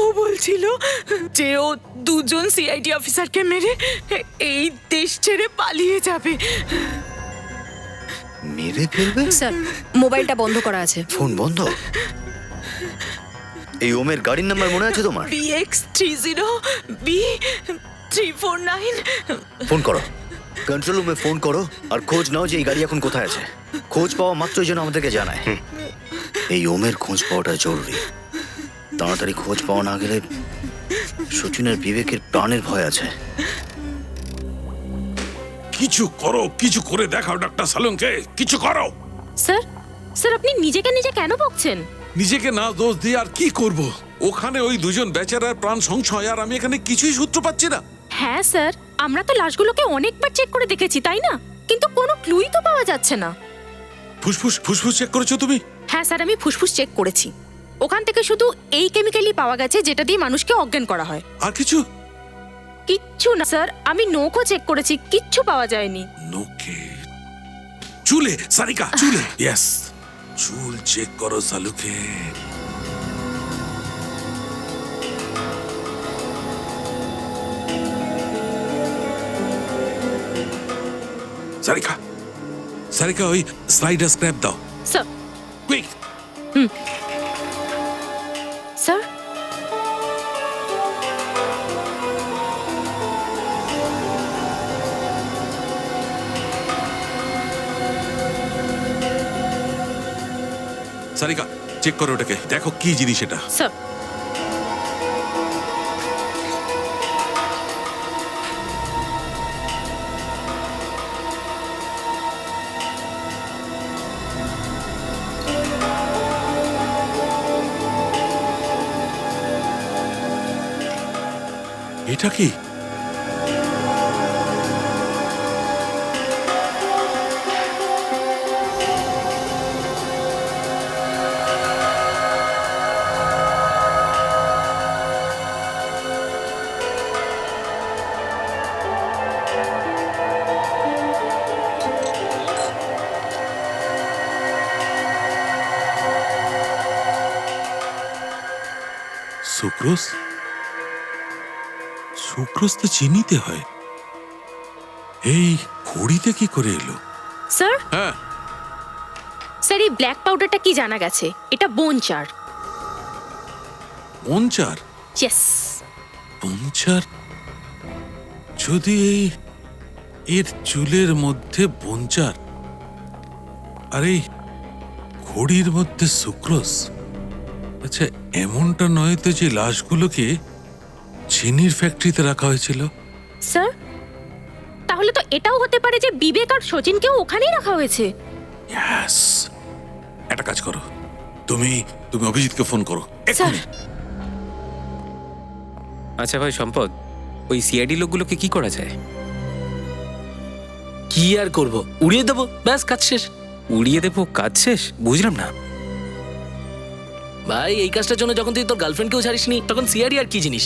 Speaker 6: ও বলছিল যে ও দুজন সিআইডি অফিসারকে মেরে এই দেশ ছেড়ে পালিয়ে যাবে।
Speaker 7: মেরে ফেলবে?
Speaker 9: স্যার, মোবাইলটা বন্ধ করা আছে।
Speaker 7: ফোন বন্ধ? এই ওমের গাড়ির নাম্বার মনে আছে তোমার?
Speaker 6: BX30B349।
Speaker 7: ফোন করো, কন্ট্রোল রুমে ফোন করো আর খোঁজ নাও যে এই গাড়ি এখন কোথায় আছে। খোঁজ পাওয়া মাত্রই যেন আমাদেরকে জানায়। এই ওমের খোঁজ পাওয়াটা জরুরি। তাড়াতাড়ি খোঁজ পাওয়া না গেলে সচিনের বিবেকের প্রাণের ভয় আছে।
Speaker 12: কিছু করো, কিছু করে দেখাও ডাক্তার সালুংকে, কিছু করো।
Speaker 14: স্যার, স্যার আপনি নিজেকে নিজে কেন বকছেন?
Speaker 12: নিজেকে না দোষ দিয়ে আর কি করব? ওখানে ওই দুজন বেচারার প্রাণ সংশয়, আর আমি এখানে কিছুই সূত্র পাচ্ছি না।
Speaker 14: হ্যাঁ স্যার, আমরা তো লাশগুলোকে অনেকবার চেক করে দেখেছি, তাই না? কিন্তু কোনো ক্লুই তো পাওয়া যাচ্ছে না।
Speaker 12: ফুসফুস চেক করেছো তুমি?
Speaker 14: হ্যাঁ স্যার, আমি ফুসফুস চেক করেছি। ওখান থেকে শুধু এই কেমিক্যালই পাওয়া গেছে যেটা দিয়ে মানুষকে অজ্ঞান করা হয়।
Speaker 12: আর কিছু?
Speaker 14: কিচ্ছু না স্যার, আমি নখও চেক করেছি, কিচ্ছু পাওয়া যায়নি।
Speaker 12: নোকে, চুলে, সারিকা চুলে, ইয়েস, চুল চেক করো সালুকে। সারিকা, সারিকা ওই স্লাইডার স্ক্র্যাপ দাও।
Speaker 14: Sir.
Speaker 12: Quick.
Speaker 14: Sir,
Speaker 12: Sarika check করো ওটাকে, দেখো কি জিনিস এটা।
Speaker 14: স্যার।
Speaker 12: এটা কি? সুক্রোজ? সুক্রোজ তো চিনিতে হয়। এই ঘড়িতে কি করে এলো?
Speaker 14: স্যার।
Speaker 12: হ্যাঁ
Speaker 14: স্যার, এই ব্ল্যাক পাউডারটা কি জানা গেছে? এটা বোনচার।
Speaker 12: বোনচার?
Speaker 14: ইয়েস।
Speaker 12: বোনচার? যদি এর চুলের মধ্যে বোনচার আর এই ঘড়ির মধ্যে সুক্রোজ, আচ্ছা এমনটা নয় তো যে লাশগুলোকে চিনির ফ্যাক্টরিতে রাখা হয়েছিল?
Speaker 14: স্যার, তাহলে তো এটাও হতে পারে যে বিবেক আর সচিনকেও ওখানেই রাখা হয়েছে।
Speaker 12: ইয়েস। একটা কাজ করো, তুমি অভিজিৎকে ফোন করো এক্ষুনি।
Speaker 1: আচ্ছা ভাই সম্পদ, ওই সিআইডি লোকগুলোকে কি করা যায়? কি আর করব, উড়িয়ে দেবো, ব্যাস কাজ শেষ। উড়িয়ে দেবো, কাজ শেষ? বুঝলাম না ভাই। এই কাজটার জন্য যখন তুই তোর গার্লফ্রেন্ডকেও ছাড়িসনি, তখন সিআইডি আর কি জিনিস?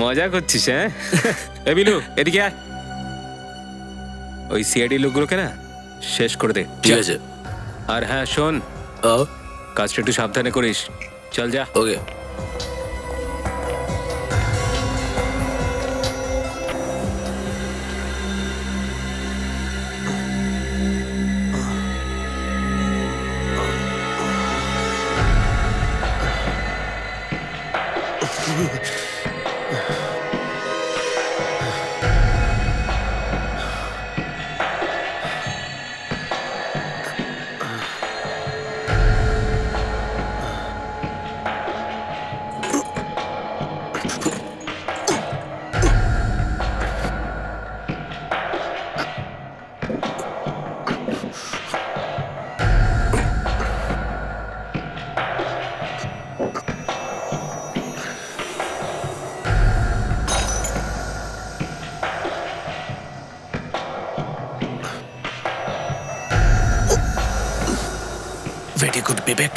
Speaker 1: মজা করছিস? হ্যাঁ এ বিলু, এদিকে আয়। ওই সিআইডি লোকগুলোকে না শেষ করে দে, ঠিক আছে? আর হ্যাঁ শোন, কাজটা একটু সাবধানে করিস। চল যা। ওকে।
Speaker 5: ভেরি গুড বিবেক।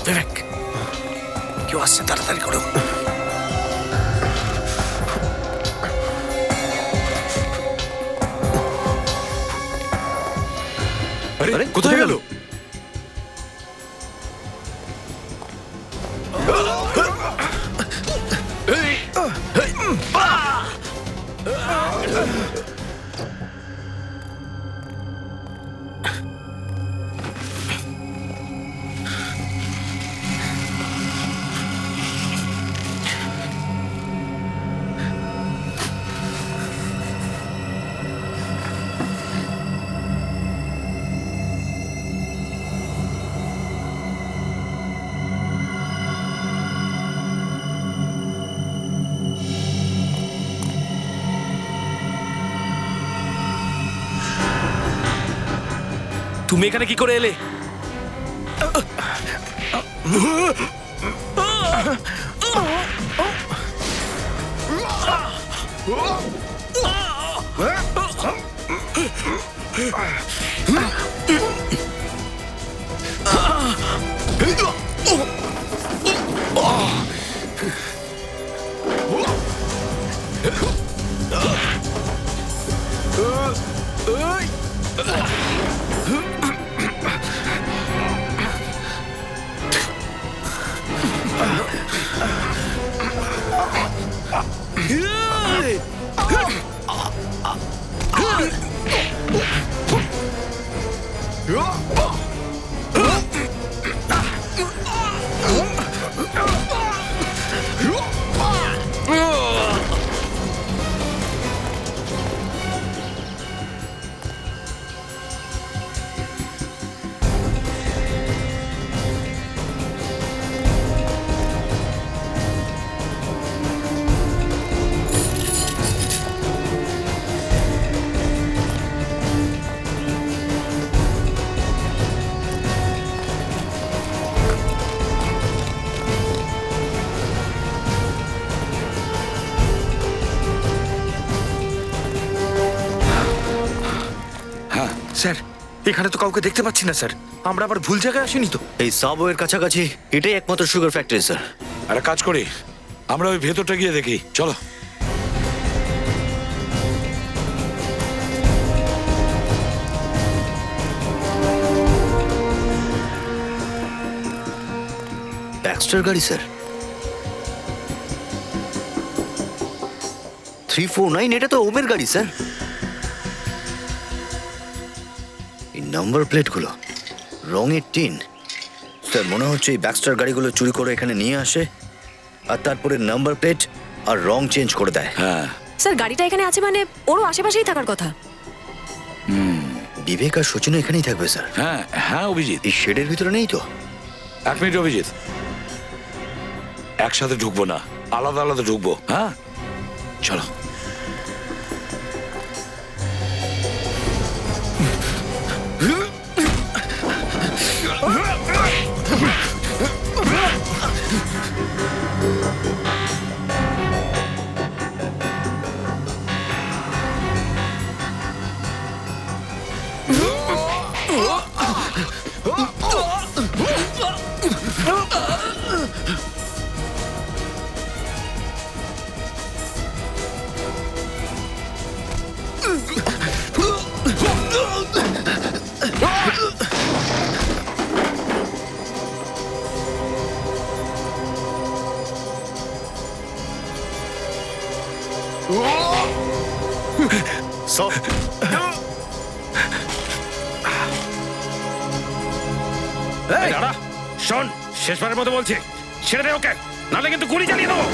Speaker 5: বিবেক, কেউ আসছে, তাড়াতাড়ি করো।
Speaker 3: আরে কোথায় গেল?
Speaker 1: তুমি এখানে কি করে এলে?
Speaker 13: স্যার, এখানে তো কাউকে দেখতে পাচ্ছি না স্যার। আমরা আবার ভুল জায়গায় আসিনি তো?
Speaker 7: এই সাবওয়ের কাছাকাছি এটাই একমাত্র সুগার ফ্যাক্টরি স্যার।
Speaker 12: একটা কাজ করি, আমরা ওই ভেতরটা গিয়ে দেখি, চলো।
Speaker 7: ব্যাক্সটার গাড়ি স্যার। 349, এটা তো ওমের গাড়ি স্যার। এই নাম্বার প্লেটগুলো রঙের টিন স্যার। মনে হচ্ছে এই ব্যাক্সটার গাড়িগুলো চুরি করে এখানে নিয়ে আসে আর তারপরে নাম্বার প্লেট আর রং চেঞ্জ করে দেয়।
Speaker 12: হ্যাঁ
Speaker 9: স্যার, গাড়িটা এখানে আছে মানে ওরও আশেপাশেই থাকার কথা।
Speaker 7: বিবেক আর সচিনও এখানেই থাকবে স্যার।
Speaker 12: হ্যাঁ হ্যাঁ অভিজিৎ,
Speaker 7: এই শেডের ভিতরে নেই তো?
Speaker 12: এক মিনিট অভিজিৎ, একসাথে ঢুকবো না, আলাদা আলাদা ঢুকবো। হ্যাঁ চলো।
Speaker 1: শোন, শেষবারের মতো বলছি, ছেড়ে দে ওকে, নাহলে কিন্তু গুলি চালিয়ে দেবো।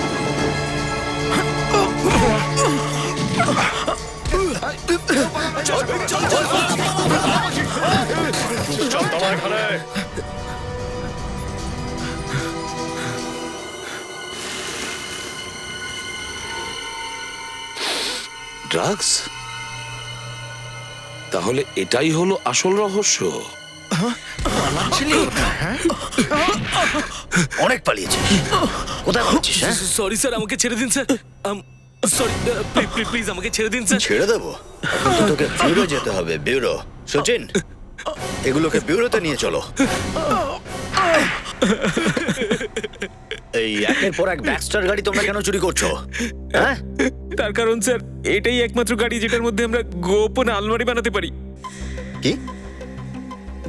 Speaker 12: ড্রাগস? তাহলে এটাই হলো আসল রহস্য।
Speaker 7: পালাচ্ছিলি? অনেক পালিয়েছিস। কোথায় পাচ্ছিস? হ্যাঁ,
Speaker 1: সরি স্যার, আমাকে ছেড়ে দিন স্যার। সরি, প্লিজ আমাকে ছেড়ে দিন স্যার।
Speaker 7: ছেড়ে দেবো? এখন তো তোকে ব্যুরো যেতে হবে। ব্যুরো। সচিন, এগুলোকে ব্যুরোতে নিয়ে চলো। এই একের পর এক ব্যাকস্টার গাড়ি তোমরা কেন চুরি করছো? হ্যাঁ,
Speaker 4: তার কারণ স্যার এটাই একমাত্র গাড়ি যেটার মধ্যে আমরা গোপন আলমারি বানাতে পারি।
Speaker 7: কি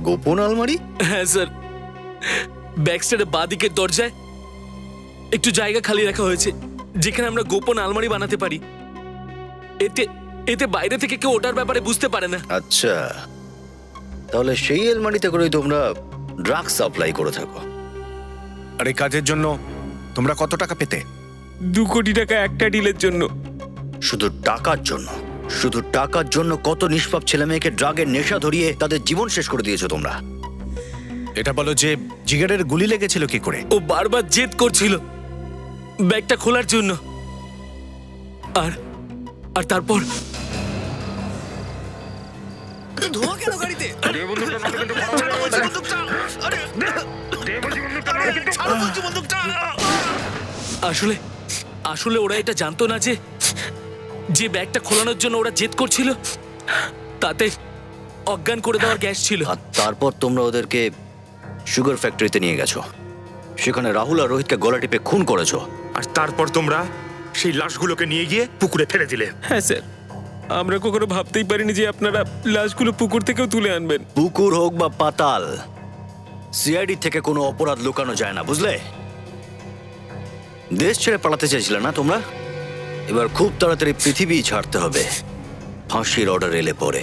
Speaker 7: গোপন আলমারি?
Speaker 1: হ্যাঁ স্যার, ব্যাকস্টারের বাঁদিকের দরজায় একটু জায়গা খালি রাখা হয়েছে যেখানে আমরা গোপন আলমারি বানাতে পারি। এতে এতে বাইরে থেকে কেউ ওটার ব্যাপারে বুঝতে পারে না।
Speaker 7: আচ্ছা, তাহলে সেই আলমারিতে করেই তোমরা ড্রাগস সাপ্লাই করে থাকো।
Speaker 5: আর এই কাজের জন্য তোমরা কত টাকা পেতে?
Speaker 4: 2 কোটি টাকা একটা ডিলের জন্য।
Speaker 7: শুধু টাকার জন্য? শুধু টাকার জন্য কত নিষ্পাপ ছেলে মেয়েকে ড্রাগের নেশা ধরিয়ে তাদের জীবন শেষ করে দিয়েছো তোমরা।
Speaker 5: এটা বলো যে জিগারের গুলি লেগেছিল কি করে?
Speaker 1: ও বারবার জেদ করছিল ব্যাগটা খোলার জন্য। আর আর তারপর
Speaker 5: ধোঁয়া কেন গাড়িতে?
Speaker 1: আসলে আসলে ওরা এটা জানতো না যে যে ব্যাগটা খোলানোর জন্য ওরা জেদ করছিল তাতে অজ্ঞান করে দেওয়ার গ্যাস ছিল।
Speaker 7: আর তারপর তোমরা ওদেরকে সুগার ফ্যাক্টরিতে নিয়ে গেছো, সেখানে রাহুল আর রোহিতকে গলা টিপে খুন করেছো।
Speaker 13: আর তারপর তোমরা সেই লাশগুলোকে নিয়ে গিয়ে পুকুরে ফেলে দিলে।
Speaker 4: হ্যাঁ স্যার, আমরা কখনো ভাবতেই পারিনি যে আপনারা লাশগুলো পুকুর থেকেও তুলে আনবেন।
Speaker 7: পুকুর হোক বা পাতাল, সিআইডি থেকে কোনো অপরাধ লুকানো যায় না, বুঝলে? দেশ ছেড়ে পালাতে চাইছিলে না তোমরা? এবার খুব তাড়াতাড়ি পৃথিবী ছাড়তে হবে ফাঁসির অর্ডার এলে পরে।